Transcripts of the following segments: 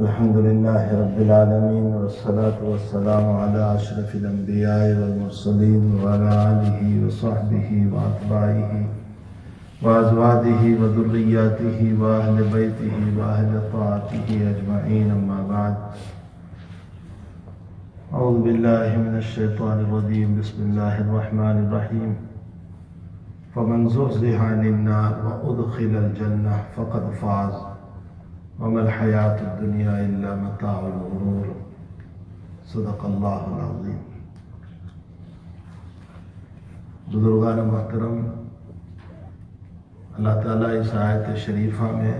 الحمد لله رب العالمين والصلاة والسلام على أشرف الأنبياء والمرسلين وعلى آله وصحبه وأتباعه وأزواجه وذرياته وأهل بيته وأهل طاعته أجمعين، أما بعد. أعوذ بالله من الشيطان الرجيم. بسم الله الرحمن الرحيم. فمن زحزح عن النار وأدخل الجنة فقد فاز وما الحیات الدنیا الا متاع الغرور. صدق اللہ العظیم. بزرگان محترم، اللہ تعالیٰ اس آیت شریفہ میں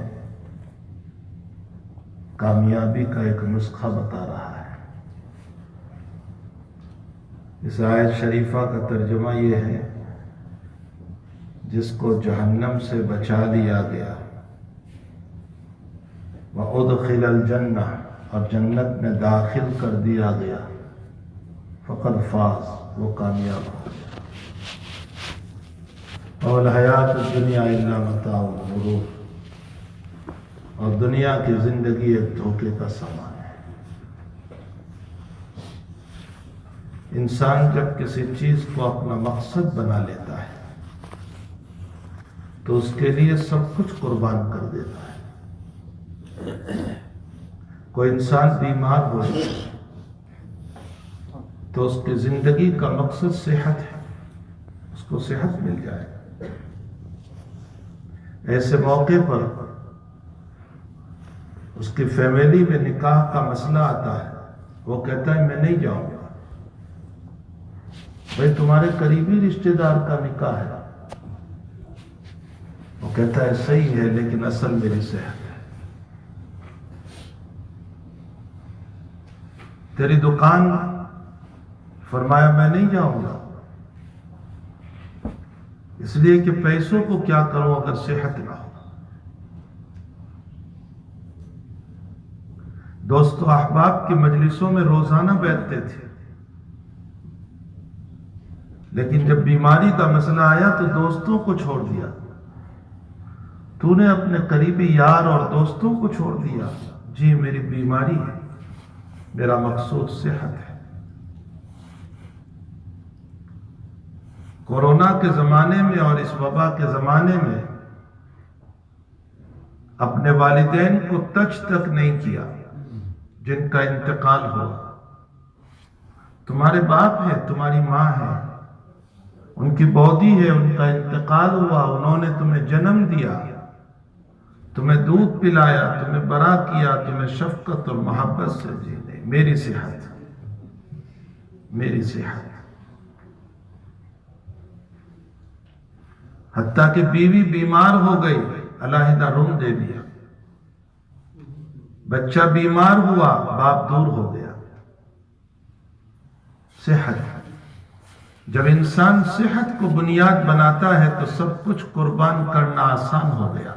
کامیابی کا ایک نسخہ بتا رہا ہے. اس آیت شریفہ کا ترجمہ یہ ہے: جس کو جہنم سے بچا لیا گیا، وَأُدْخِلَ الْجَنَّةَ، اور جنت میں داخل کر دیا گیا، فقد فاز، وہ کامیاب ہو گیا. وَالْحَيَاةُ الدُّنْيَا إِلَّا مَتَاعُ الْغُرُورِ، اور دنیا کی زندگی ایک دھوکے کا سامان ہے. انسان جب کسی چیز کو اپنا مقصد بنا لیتا ہے تو اس کے لیے سب کچھ قربان کر دیتا ہے. کوئی انسان بیمار ہو جائے تو اس کی زندگی کا مقصد صحت ہے، اس کو صحت مل جائے. ایسے موقع پر اس کی فیملی میں نکاح کا مسئلہ آتا ہے، وہ کہتا ہے میں نہیں جاؤں گا. بھائی تمہارے قریبی رشتہ دار کا نکاح ہے. وہ کہتا ہے صحیح ہے لیکن اصل میری صحت ہے. تیری دکان، فرمایا میں نہیں جاؤں گا، اس لیے کہ پیسوں کو کیا کروں اگر صحت نہ ہو. دوست و احباب کی مجلسوں میں روزانہ بیٹھتے تھے، لیکن جب بیماری کا مسئلہ آیا تو دوستوں کو چھوڑ دیا. تو نے اپنے قریبی یار اور دوستوں کو چھوڑ دیا. جی میری بیماری ہے، میرا مقصود صحت ہے. کورونا کے زمانے میں اور اس وبا کے زمانے میں اپنے والدین کو ٹچ تک نہیں کیا جن کا انتقال ہوا. تمہارے باپ ہے، تمہاری ماں ہے، ان کی بودی ہے، ان کا انتقال ہوا، انہوں نے تمہیں جنم دیا، تمہیں دودھ پلایا، تمہیں بڑا کیا، تمہیں شفقت اور محبت سے جینے. میری صحت، میری صحت. حتیٰ کہ بیوی بیمار ہو گئی، علیحدہ روم دے دیا. بچہ بیمار ہوا، باپ دور ہو گیا. صحت. جب انسان صحت کو بنیاد بناتا ہے تو سب کچھ قربان کرنا آسان ہو گیا.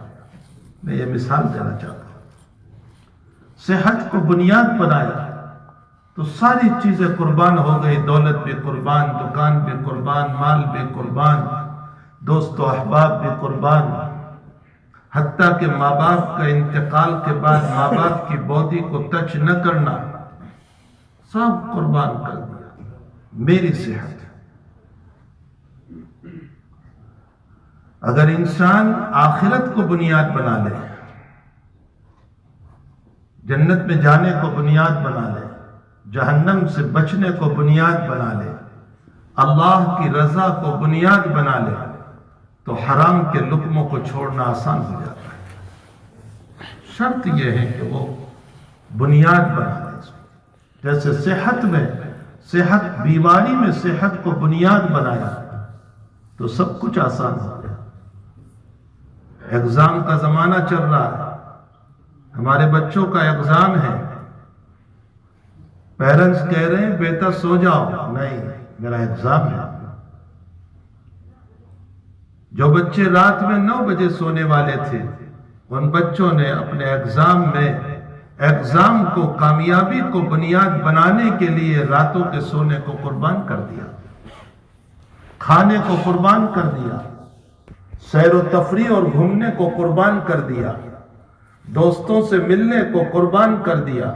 میں یہ مثال دینا چاہتا ہوں. صحت کو بنیاد بنایا تو ساری چیزیں قربان ہو گئی. دولت بھی قربان، دکان بھی قربان، مال بھی قربان، دوست و احباب بھی قربان. حتیٰ کہ ماں باپ کا انتقال کے بعد ماں باپ کی بودی کو ٹچ نہ کرنا، سب قربان کر دیا. میری صحت. اگر انسان آخرت کو بنیاد بنا لے، جنت میں جانے کو بنیاد بنا لے، جہنم سے بچنے کو بنیاد بنا لے، اللہ کی رضا کو بنیاد بنا لے، تو حرام کے لقموں کو چھوڑنا آسان ہو جاتا ہے. شرط یہ ہے کہ وہ بنیاد بنا لے. جیسے صحت میں، بیماری میں صحت کو بنیاد بنایا تو سب کچھ آسان ہو گیا. ایگزام کا زمانہ چل رہا ہے، ہمارے بچوں کا ایگزام ہے. پیرنٹس کہہ رہے ہیں بیٹا سو جاؤ. نہیں، میرا ایگزام ہے. جو بچے رات میں 9 بجے سونے والے تھے، ان بچوں نے اپنے ایگزام کو، کامیابی کو بنیاد بنانے کے لیے راتوں کے سونے کو قربان کر دیا، کھانے کو قربان کر دیا، سیر و تفریح اور گھومنے کو قربان کر دیا. دوستوں سے ملنے کو قربان کر دیا،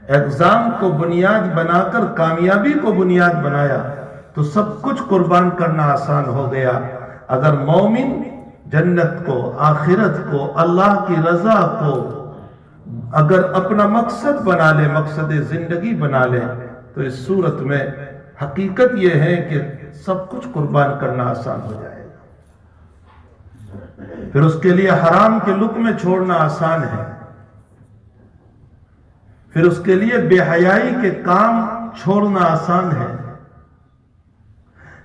ایگزام کو بنیاد بنا کر کامیابی کو بنیاد بنایا، تو سب کچھ قربان کرنا آسان ہو گیا۔ اگر مومن جنت کو، آخرت کو، اللہ کی رضا کو اگر اپنا مقصد بنا لے، مقصد زندگی بنا لے، تو اس صورت میں حقیقت یہ ہے کہ سب کچھ قربان کرنا آسان ہو جائے گا۔ پھر اس کے لیے حرام کے لقمے چھوڑنا آسان ہے، پھر اس کے لیے بے حیائی کے کام چھوڑنا آسان ہے،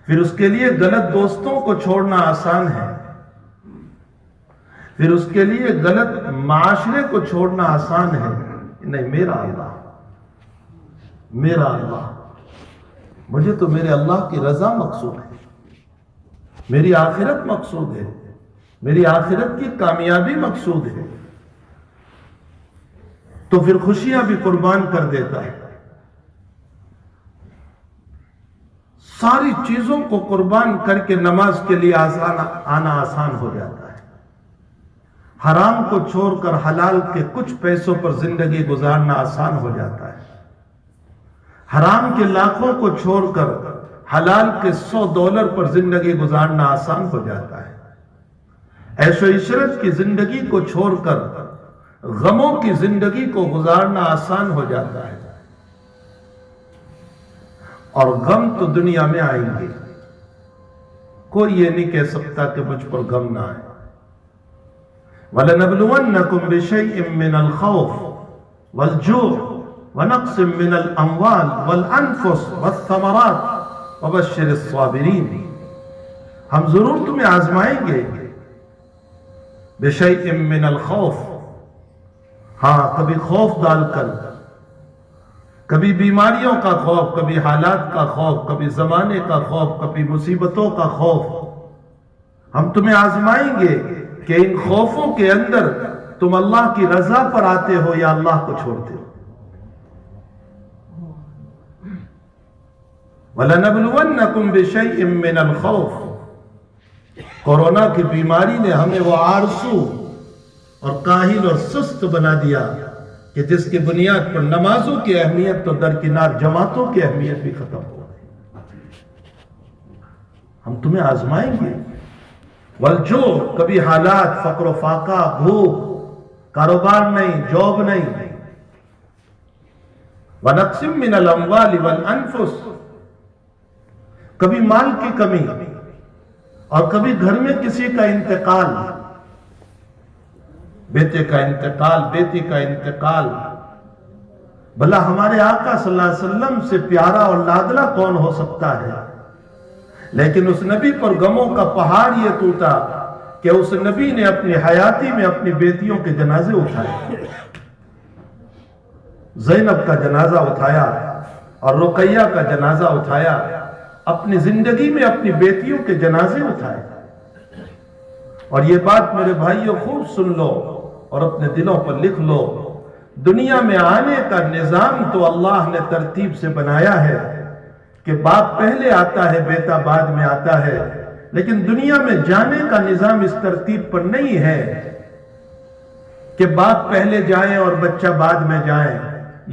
پھر اس کے لیے غلط دوستوں کو چھوڑنا آسان ہے، پھر اس کے لیے غلط معاشرے کو چھوڑنا آسان ہے۔ نہیں، میرا اللہ، میرا اللہ، مجھے تو میرے اللہ کی رضا مقصود ہے، میری آخرت مقصود ہے، میری آخرت کی کامیابی مقصود ہے، تو پھر خوشیاں بھی قربان کر دیتا ہے، ساری چیزوں کو قربان کر کے نماز کے لیے آنا آسان ہو جاتا ہے، حرام کو چھوڑ کر حلال کے کچھ پیسوں پر زندگی گزارنا آسان ہو جاتا ہے، حرام کے لاکھوں کو چھوڑ کر حلال کے $100 پر زندگی گزارنا آسان ہو جاتا ہے، عیش و عشرت کی زندگی کو چھوڑ کر غموں کی زندگی کو گزارنا آسان ہو جاتا ہے، اور غم تو دنیا میں آئیں گے، کوئی یہ نہیں کہہ سکتا کہ مجھ پر غم نہ آئے۔ وَلَنَبْلُوَنَّكُمْ بِشَيْءٍ مِّنَ الْخَوْفِ وَالْجُوعِ وَنَقْصٍ مِّنَ الْأَمْوَالِ وَالْأَنفُسِ وَالثَّمَرَاتِ وَبَشِّرِ الصَّابِرِينَ، ہم ضرور تمہیں آزمائیں گے، بِشَيْءٍ مِّنَ الْخَوْفِ، ہاں کبھی خوف ڈال کر، کبھی بیماریوں کا خوف، کبھی حالات کا خوف، کبھی زمانے کا خوف، کبھی مصیبتوں کا خوف، ہم تمہیں آزمائیں گے کہ ان خوفوں کے اندر تم اللہ کی رضا پر آتے ہو یا اللہ کو چھوڑتے ہو۔ وَلَنَبْلُوَنَّكُمْ بِشَيْءٍ مِّنَ الْخَوْفِ، کورونا کی بیماری نے ہمیں وہ آرزو اور کاہل اور سست بنا دیا کہ جس کی بنیاد پر نمازوں کی اہمیت تو درکنار جماعتوں کی اہمیت بھی ختم ہو گئی۔ ہم تمہیں آزمائیں گے، والجوع، کبھی حالات، فقر و فاقہ، بھوک، کاروبار نہیں، جاب نہیں، وَنَقْسِم مِّنَ الْأَمْوَالِ وَالْأَنفُسِ، کبھی مال کی کمی، اور کبھی گھر میں کسی کا انتقال، بیٹے کا انتقال، بیٹی کا انتقال۔ بھلا ہمارے آقا صلی اللہ علیہ وسلم سے پیارا اور لاڈلا کون ہو سکتا ہے؟ لیکن اس نبی پر غموں کا پہاڑ یہ ٹوٹا کہ اس نبی نے اپنی حیاتی میں اپنی بیٹیوں کے جنازے اٹھائے، زینب کا جنازہ اٹھایا اور رقیہ کا جنازہ اٹھایا، اپنی زندگی میں اپنی بیٹیوں کے جنازے اٹھائے۔ اور یہ بات میرے بھائیوں خوب سن لو اور اپنے دلوں پر لکھ لو، دنیا میں آنے کا نظام تو اللہ نے ترتیب سے بنایا ہے کہ باپ پہلے آتا ہے، بیٹا بعد میں آتا ہے، لیکن دنیا میں جانے کا نظام اس ترتیب پر نہیں ہے کہ باپ پہلے جائیں اور بچہ بعد میں جائیں،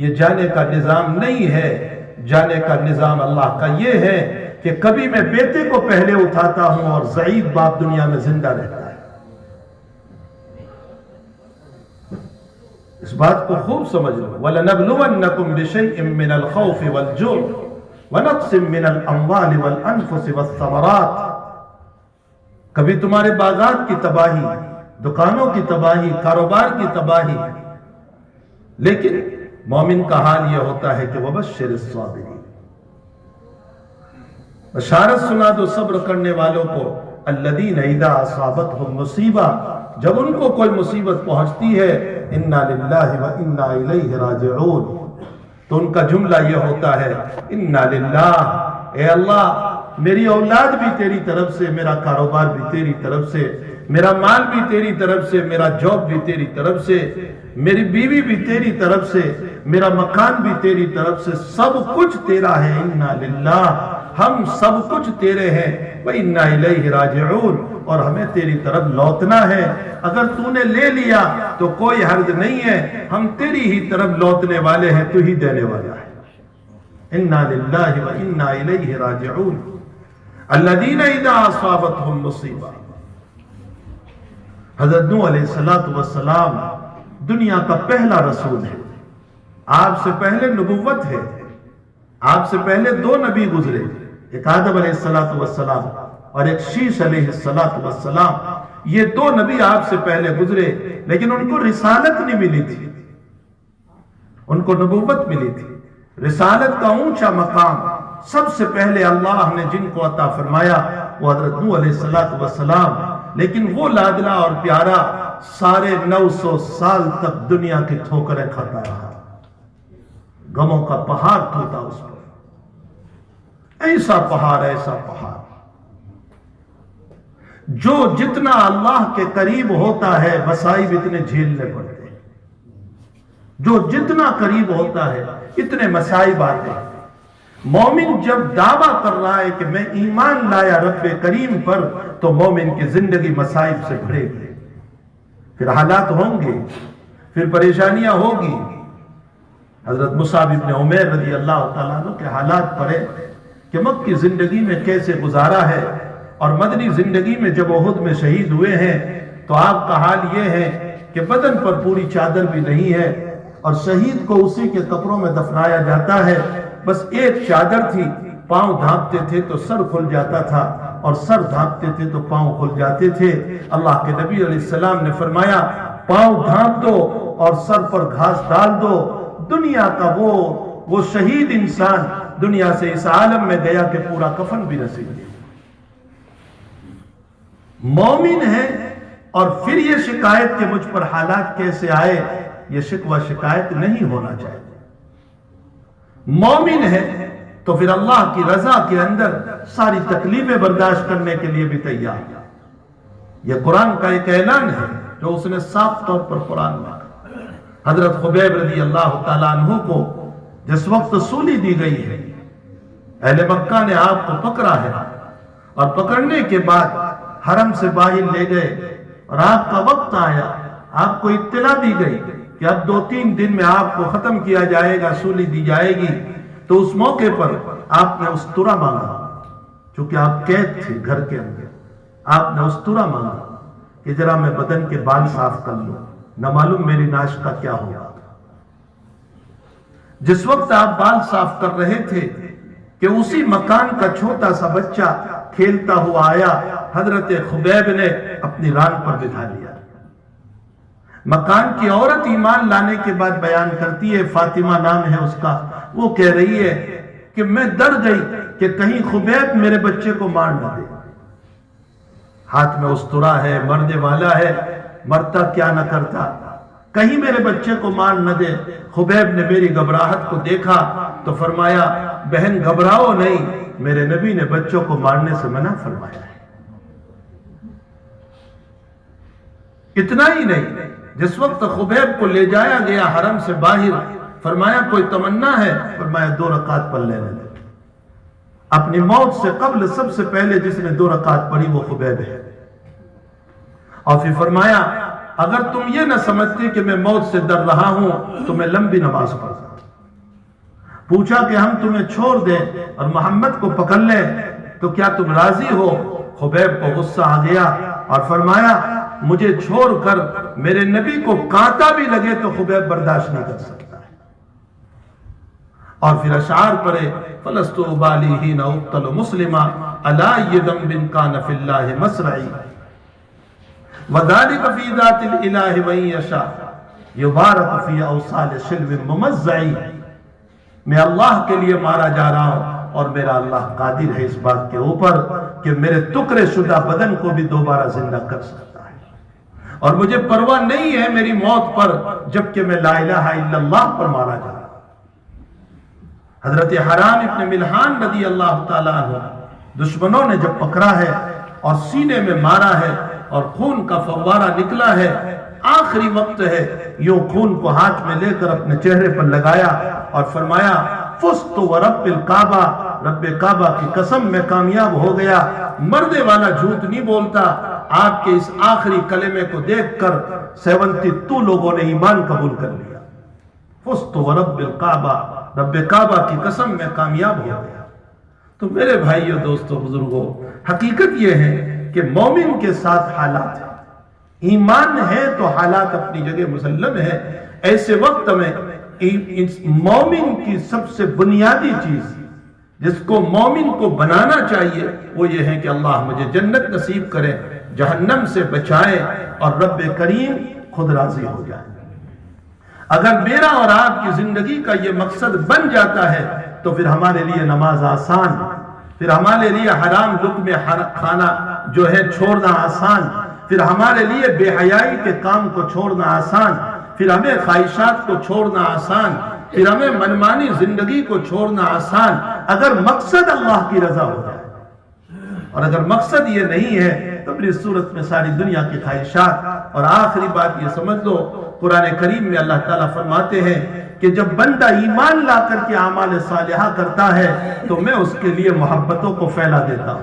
یہ جانے کا نظام نہیں ہے۔ جانے کا نظام اللہ کا یہ ہے کہ کبھی میں بیٹے کو پہلے اٹھاتا ہوں اور ضعیف باپ دنیا میں زندہ رہتا ہے۔ اس بات کو خوب سمجھ لو، وَلَنَبْلُوَنَّكُمْ بِشَيْءٍ مِّنَ الْخَوْفِ وَالْجُوعِ وَنَقْصٍ مِّنَ الْأَمْوَالِ وَالْأَنفُسِ وَالثَّمَرَاتِ، کبھی تمہارے باغات کی تباہی، دکانوں کی تباہی، کاروبار کی تباہی، لیکن مومن کا حال یہ ہوتا ہے کہ وَبَشِّرِ الصَّابِرِينَ، بشارت سنا دو صبر کرنے والوں کو، الَّذِينَ إِذَا أَصَابَتْهُمْ مُصِیبَةٌ، جب ان کو کوئی مصیبت پہنچتی ہے، اِنَّا لِلَّهِ وَإِنَّا إِلَيْهِ رَاجِعُونَ، تو ان کا جملہ یہ ہوتا ہے، اِنَّا لِلَّهِ، اے اللہ میری اولاد بھی تیری طرف سے، میرا کاروبار بھی تیری طرف سے، میرا مال بھی تیری طرف سے، میرا جاب بھی تیری طرف سے، میری بیوی بھی تیری طرف سے، میرا مکان بھی تیری طرف سے، سب کچھ تیرا ہے، اِنَّا لِلَّهِ، ہم سب کچھ تیرے ہیں وَإِنَّا إِلَيْهِ رَاجِعُونَ اور ہمیں تیری طرف لوٹنا ہے، اگر تو نے لے لیا تو کوئی حرج نہیں ہے، ہم تیری ہی طرف لوٹنے والے ہیں، تو ہی دینے والا ہے۔ اِنَّا لِلَّهِ وَإِنَّا إِلَيْهِ رَاجِعُونَ الَّذِينَ إِذَا أَصَابَتْهُمْ مُصِيبَةٌ حضرت نوح علیہ السلام دنیا کا پہلا رسول ہے، آپ سے پہلے نبوت ہے، آپ سے پہلے دو نبی گزرے، ایک آدم علیہ السلام اور ایک شیش علیہ السلام، یہ دو نبی آپ سے پہلے گزرے، لیکن ان کو رسالت نہیں ملی تھی، ان کو نبوت ملی تھی۔ رسالت کا اونچا مقام سب سے پہلے اللہ نے جن کو عطا فرمایا وہ حضرت نوح علیہ السلام، لیکن وہ لادلا اور پیارا 950 سال تک دنیا کی ٹھوکریں کھاتا رہا، غموں کا پہاڑ ٹوٹا اس پر، ایسا پہاڑ جو جتنا اللہ کے قریب ہوتا ہے مصائب اتنے جھیلنے پڑتے ہیں، جو جتنا قریب ہوتا ہے اتنے مصائب آتے ہیں۔ مومن جب دعویٰ کر رہا ہے کہ میں ایمان لایا رب کریم پر، تو مومن کی زندگی مصائب سے بھرے گی، پھر حالات ہوں گے، پھر پریشانیاں ہوگی۔ حضرت مصعب بن عمیر رضی اللہ تعالیٰ عنہ کے حالات پڑھے کہ مکی زندگی میں کیسے گزارا ہے، اور مدنی زندگی میں جب احد میں شہید ہوئے ہیں تو آپ کا حال یہ ہے کہ بدن پر پوری چادر بھی نہیں ہے، اور شہید کو اسی کے کپڑوں میں دفنایا جاتا ہے، بس ایک چادر تھی، پاؤں ڈھانپتے تھے تو سر کھل جاتا تھا، اور سر ڈھانپتے تھے تو پاؤں کھل جاتے تھے۔ اللہ کے نبی علیہ السلام نے فرمایا پاؤں ڈھانپ دو اور سر پر گھاس ڈال دو، دنیا کا وہ شہید انسان دنیا سے اس عالم میں گیا کہ پورا کفن بھی نصیب نہیں۔ مومن ہے، اور پھر یہ شکایت کہ مجھ پر حالات کیسے آئے، یہ شکوہ شکایت نہیں ہونا چاہیے۔ مومن ہے تو پھر اللہ کی رضا کے اندر ساری تکلیفیں برداشت کرنے کے لیے بھی تیار ہے۔ یہ قرآن کا ایک اعلان ہے جو اس نے صاف طور پر قرآن میں حضرت خبیب رضی اللہ تعالیٰ عنہ کو جس وقت سولی دی گئی ہے، اہل مکہ نے آپ کو پکڑا ہے، اور پکڑنے کے بعد حرم سے باہر لے گئے، اور آپ کا وقت آیا، آپ کو اطلاع دی گئی کہ اب 2-3 دن میں آپ کو ختم کیا جائے گا، سولی دی جائے گی، تو اس موقع پر آپ نے استرا مانگا، چونکہ آپ قید تھے گھر کے اندر، آپ نے استرا مانگا کہ ذرا میں بدن کے بال صاف کر لوں، نہ معلوم میری ناش کا کیا ہوگا۔ جس وقت آپ بال صاف کر رہے تھے کہ اسی مکان کا چھوٹا سا بچہ کھیلتا ہوا آیا، حضرت خبیب نے اپنی ران پر بٹھا لیا۔ مکان کی عورت ایمان لانے کے بعد بیان کرتی ہے، فاطمہ نام ہے اس کا، وہ کہہ رہی ہے کہ میں ڈر گئی کہ کہیں خبیب میرے بچے کو مار نہ دے، ہاتھ میں استرا ہے، مرنے والا ہے، مرتا کیا نہ کرتا، کہیں میرے بچے کو مار نہ دے۔ خبیب نے میری گھبراہٹ کو دیکھا تو فرمایا بہن گھبراؤ نہیں، میرے نبی نے بچوں کو مارنے سے منع فرمایا ہے۔ اتنا ہی نہیں، جس وقت خبیب کو لے جایا گیا حرم سے باہر، فرمایا کوئی تمنا ہے؟ فرمایا 2 رکعت پڑھ لینے دے۔ اپنی موت سے قبل سب سے پہلے جس نے 2 رکعت پڑھی وہ خبیب ہے، اور پھر فرمایا اگر تم یہ نہ سمجھتے کہ میں موت سے ڈر رہا ہوں تو میں لمبی نماز پڑھتا۔ پوچھا کہ ہم تمہیں چھوڑ دیں اور محمد کو پکڑ لیں تو کیا تم راضی ہو؟ خبیب کو غصہ آ گیا اور فرمایا مجھے چھوڑ کر میرے نبی کو کانٹا بھی لگے تو خبیب برداشت نہیں کر سکتا ہے۔ اور پھر اشعار پڑھے فلست ابالی حین اقتل مسلما الا ذنب کان فی اللہ مسرعی وذلک فی ذات الالہ من یشاء یبارک فی اوصال شلو ممزعی۔ میں اللہ کے لیے مارا جا رہا ہوں اور میرا اللہ قادر ہے اس بات کے اوپر کہ میرے ٹکڑے شدہ بدن کو بھی دوبارہ زندہ کر سکتا ہے، اور مجھے پرواہ نہیں ہے میری موت پر جبکہ میں لا الہ الا اللہ پر مارا جا رہا ہوں۔ حضرت حرام ابن ملحان رضی اللہ تعالیٰ عنہ دشمنوں نے جب پکڑا ہے اور سینے میں مارا ہے اور خون کا فوارہ نکلا ہے، آخری وقت ہے، یوں خون کو ہاتھ میں لے کر اپنے چہرے پر لگایا اور فرمایا فزت ورب الکعبہ، رب کعبہ کی قسم میں کامیاب ہو گیا۔ مرنے والا جھوٹ نہیں بولتا۔ آپ کے اس آخری کلمے کو دیکھ کر 72 لوگوں نے ایمان قبول کر لیا۔ فزت ورب الکعبہ، رب کعبہ کی قسم میں کامیاب ہو گیا۔ تو میرے بھائیو، دوستو، بزرگوں، حقیقت یہ ہے کہ مومن کے ساتھ حالات ہیں۔ ایمان ہے تو حالات اپنی جگہ مسلم ہے۔ ایسے وقت میں مومن کی سب سے بنیادی چیز جس کو مومن کو بنانا چاہیے وہ یہ ہے کہ اللہ مجھے جنت نصیب کرے، جہنم سے بچائے اور رب کریم خود راضی ہو جائے۔ اگر میرا اور آپ کی زندگی کا یہ مقصد بن جاتا ہے تو پھر ہمارے لیے نماز آسان، پھر ہمارے لیے حرام لقمے کھانا جو ہے چھوڑنا آسان، پھر ہمارے لیے بے حیائی کے کام کو چھوڑنا آسان، پھر ہمیں خواہشات کو چھوڑنا آسان، پھر ہمیں منمانی زندگی کو چھوڑنا آسان، اگر مقصد اللہ کی رضا ہو جائے۔ اور اگر مقصد یہ نہیں ہے تو پھر اس صورت میں ساری دنیا کی خواہشات۔ اور آخری بات یہ سمجھ لو، قرآن کریم میں اللہ تعالیٰ فرماتے ہیں کہ جب بندہ ایمان لا کر کے اعمال صالحہ کرتا ہے تو میں اس کے لیے محبتوں کو پھیلا دیتا ہوں۔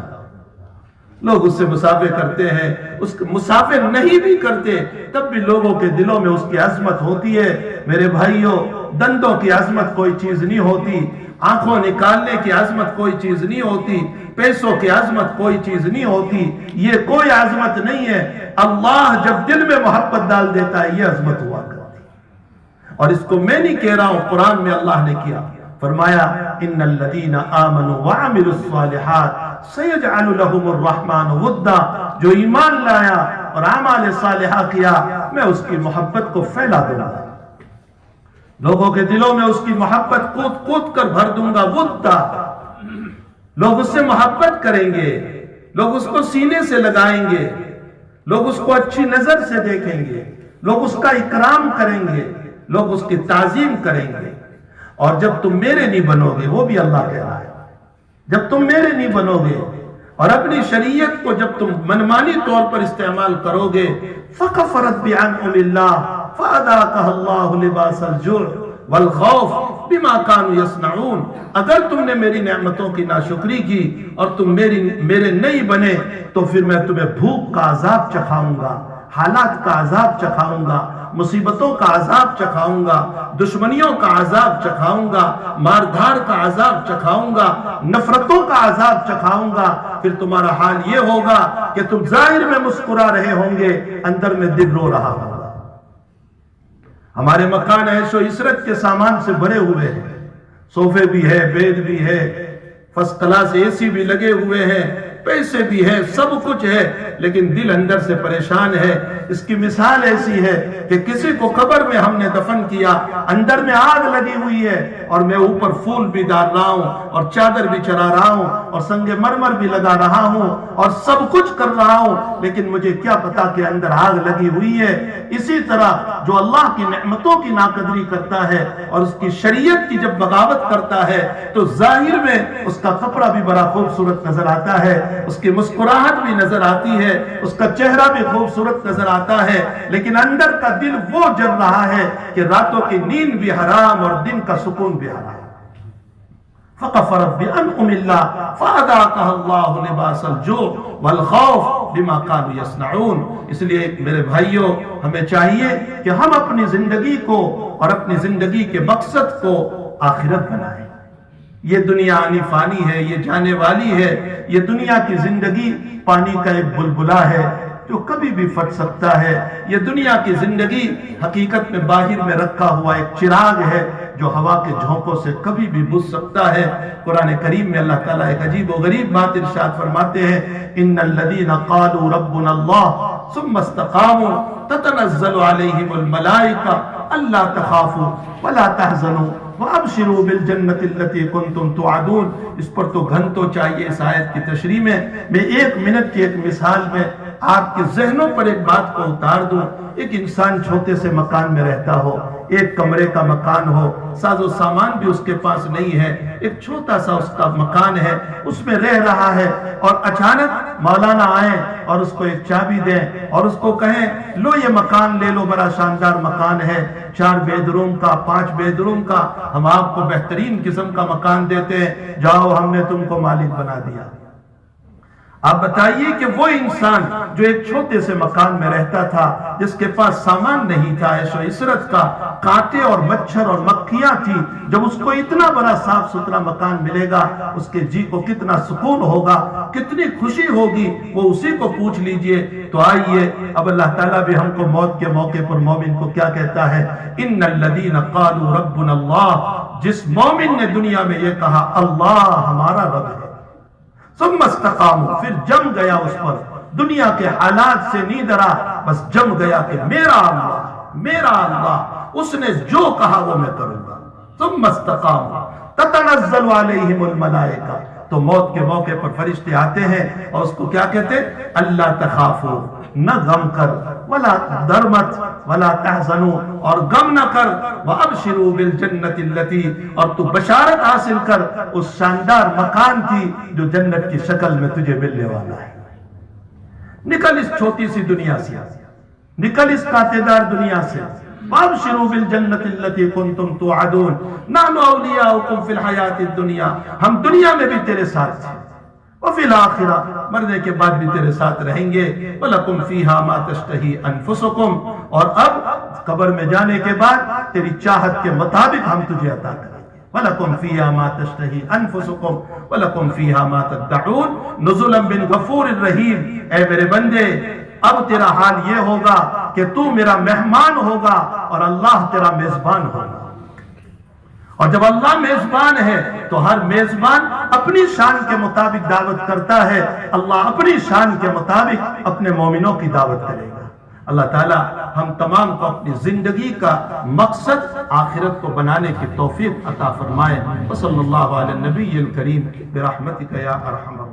لوگ اس سے مسافے کرتے ہیں، اس مسافے نہیں بھی کرتے تب بھی لوگوں کے دلوں میں اس کی عظمت ہوتی ہے۔ میرے بھائیوں، دندوں کی عظمت کوئی چیز نہیں ہوتی، آنکھوں نکالنے کی عظمت کوئی چیز نہیں ہوتی، پیسوں کی عظمت کوئی چیز نہیں ہوتی، یہ کوئی عظمت نہیں ہے۔ اللہ جب دل میں محبت ڈال دیتا ہے یہ عظمت ہوا کرتی ہے۔ اور اس کو میں نہیں کہہ رہا ہوں، قرآن میں اللہ نے کیا، فرمایا ان الذین آمنوا وعملوا الصالحات سیجعل لهم الرحمن ودا، جو ایمان لایا اور اعمال صالحہ کیا میں اس کی محبت کو پھیلا دوں گا، لوگوں کے دلوں میں اس کی محبت کود کود کر بھر دوں گا۔ ودا، لوگ اس سے محبت کریں گے، لوگ اس کو سینے سے لگائیں گے، لوگ اس کو اچھی نظر سے دیکھیں گے، لوگ اس کا اکرام کریں گے، لوگ اس کی تعظیم کریں گے۔ اور جب تم میرے نہیں بنو گے، وہ بھی اللہ کہہ رہا ہے، جب تم میرے نہیں بنو گے اور اپنی شریعت کو جب تم منمانی طور پر استعمال کرو گے، فَكَفَرَتْ بِعَنْعُمِ اللَّهِ فَأَذَاقَهَا اللَّهُ لِبَاسَ الْجُوعِ وَالْخَوْفِ بِمَا كَانُوا يَصْنَعُونَ۔ اگر تم نے میری نعمتوں کی ناشکری کی اور تم میرے نہیں بنے تو پھر میں تمہیں بھوک کا عذاب چکھاؤں گا، حالات کا عذاب چکھاؤں گا، مصیبتوں کا عذاب چکھاؤں گا، دشمنیوں کا عذاب چکھاؤں گا، ماردھار کا عذاب چکھاؤں گا، نفرتوں کا عذاب چکھاؤں گا۔ پھر تمہارا حال یہ ہوگا کہ تم ظاہر میں مسکرا رہے ہوں گے، اندر میں دل رو رہا ہوگا۔ ہمارے مکان عیش و عشرت کے سامان سے بھرے ہوئے ہیں، صوفے بھی ہے، بیڈ بھی ہے، فرسٹ کلاس اے سی بھی لگے ہوئے ہیں، پیسے بھی ہے، سب کچھ ہے، لیکن دل اندر سے پریشان ہے۔ اس کی مثال ایسی ہے کہ کسی کو قبر میں ہم نے دفن کیا، اندر میں آگ لگی ہوئی ہے اور میں اوپر پھول بھی ڈال رہا ہوں اور چادر بھی چڑھا رہا ہوں اور سنگ مرمر بھی لگا رہا ہوں اور سب کچھ کر رہا ہوں، لیکن مجھے کیا پتا کہ اندر آگ لگی ہوئی ہے۔ اسی طرح جو اللہ کی نعمتوں کی ناقدری کرتا ہے اور اس کی شریعت کی جب بغاوت کرتا ہے تو ظاہر میں اس کا کپڑا بھی بڑا خوبصورت نظر آتا ہے، اس کی مسکراہٹ بھی نظر آتی ہے، اس کا چہرہ بھی خوبصورت نظر آتا ہے، لیکن اندر کا دل وہ جل رہا ہے کہ راتوں کی نیند بھی حرام اور دن کا سکون بھی حرام۔ فَكَفَرَتْ بِأَنْعُمِ اللَّهِ فَأَذَاقَهَا اللَّهُ لِبَاسَ الْجُوعِ وَالْخَوْفِ بِمَا كَانُوا يَصْنَعُونَ۔ اس لیے میرے بھائیوں، ہمیں چاہیے کہ ہم اپنی زندگی کو اور اپنی زندگی کے مقصد کو آخرت بنائیں۔ یہ دنیا آنی فانی ہے، یہ جانے والی ہے، یہ دنیا کی زندگی پانی کا ایک بلبلا ہے جو کبھی بھی پھٹ سکتا ہے۔ یہ دنیا کی زندگی حقیقت میں باہر میں رکھا ہوا ایک چراغ ہے جو ہوا کے جھونکوں سے کبھی بھی بجھ سکتا ہے۔ قرآن کریم میں اللہ تعالیٰ ایک عجیب و غریب بات ارشاد فرماتے ہیں، ان الذین قالوا ربنا اللہ ثم استقاموا تتنزل علیہم الملائکہ الا تخافوا ولا تحزنوا وَأَبْشِرُوا بِالْجَنَّةِ الَّتِي كُنْتُمْ تُوعَدُونَ۔ اس پر تو گھنٹوں چاہیے اس آیت کی تشریح میں۔ میں ایک منٹ کی ایک مثال میں آپ کے ذہنوں پر ایک بات کو اتار دوں۔ ایک انسان چھوٹے سے مکان میں رہتا ہو، ایک کمرے کا مکان ہو، ساز و سامان بھی اس کے پاس نہیں ہے، ایک چھوٹا سا اس کا مکان ہے، اس میں رہ رہا ہے، اور اچانک مولانا آئیں اور اس کو ایک چابی دیں اور اس کو کہیں لو یہ مکان لے لو، بڑا شاندار مکان ہے، 4 بیڈ روم کا، 5 بیڈ روم کا، ہم آپ کو بہترین قسم کا مکان دیتے ہیں، جاؤ ہم نے تم کو مالک بنا دیا۔ آپ بتائیے کہ وہ انسان جو ایک چھوٹے سے مکان میں رہتا تھا، جس کے پاس سامان نہیں تھا عیش و عشرت کا، کانٹے اور مچھر اور مکھیاں تھی، جب اس کو اتنا بڑا صاف ستھرا مکان ملے گا اس کے جی کو کتنا سکون ہوگا، کتنی خوشی ہوگی، وہ اسی کو پوچھ لیجئے۔ تو آئیے اب اللہ تعالیٰ بھی ہم کو موت کے موقع پر مومن کو کیا کہتا ہے، ان الذین قالوا ربنا اللہ، جس مومن نے دنیا میں یہ کہا اللہ ہمارا رب ہے، ثم استقاموا، پھر جم گیا اس پر، دنیا کے حالات سے نہیں ڈرا، بس جم گیا کہ میرا اللہ، اس نے جو کہا وہ میں کروں گا۔ ثم استقاموا تتنزل علیہم الملائکہ، تو موت کے موقع پر فرشتے آتے ہیں اور اس کو کیا کہتے ہیں، اللہ تخافوا، نہ غم کر، ولا درمت ولا تحزنوا، اور غم نہ کر، وابشروا بالجنت التي، اور تو بشارت حاصل کر اس شاندار مکان کی جو جنت کی شکل میں تجھے ملنے والا ہے۔ نکل اس چھوٹی سی دنیا سے، نکل اس کانٹے دار دنیا سے، وابشروا بالجنت التي كنتم توعدون نحن اولیاؤکم فی الحیات الدنیا، ہم دنیا میں بھی تیرے ساتھ تھے، وفی الآخرہ، مرنے کے بعد بھی تیرے ساتھ رہیں گے، وَلَكُمْ فِيهَا مَا تَشْتَهِي أَنفُسُكُمْ، اور اب قبر میں جانے کے بعد تیری چاہت کے مطابق ہم تجھے عطا کریں گے، وَلَكُمْ فِيهَا مَا تَشْتَهِي أَنفُسُكُمْ وَلَكُمْ فِيهَا مَا تَدَّعُونَ نُزُلًا مِّن غَفُورٍ رَحِيمٍ۔ اے میرے بندے، اب تیرا حال یہ ہوگا کہ تو میرا مہمان ہوگا اور اللہ تیرا میزبان ہوگا، اور جب اللہ میزبان ہے تو ہر میزبان اپنی شان کے مطابق دعوت کرتا ہے، اللہ اپنی شان کے مطابق اپنے مومنوں کی دعوت کرے گا۔ اللہ تعالی ہم تمام کو اپنی زندگی کا مقصد آخرت کو بنانے کی توفیق عطا فرمائے۔ وصلی اللہ علی النبی الکریم برحمتک یا ارحم الراحمین۔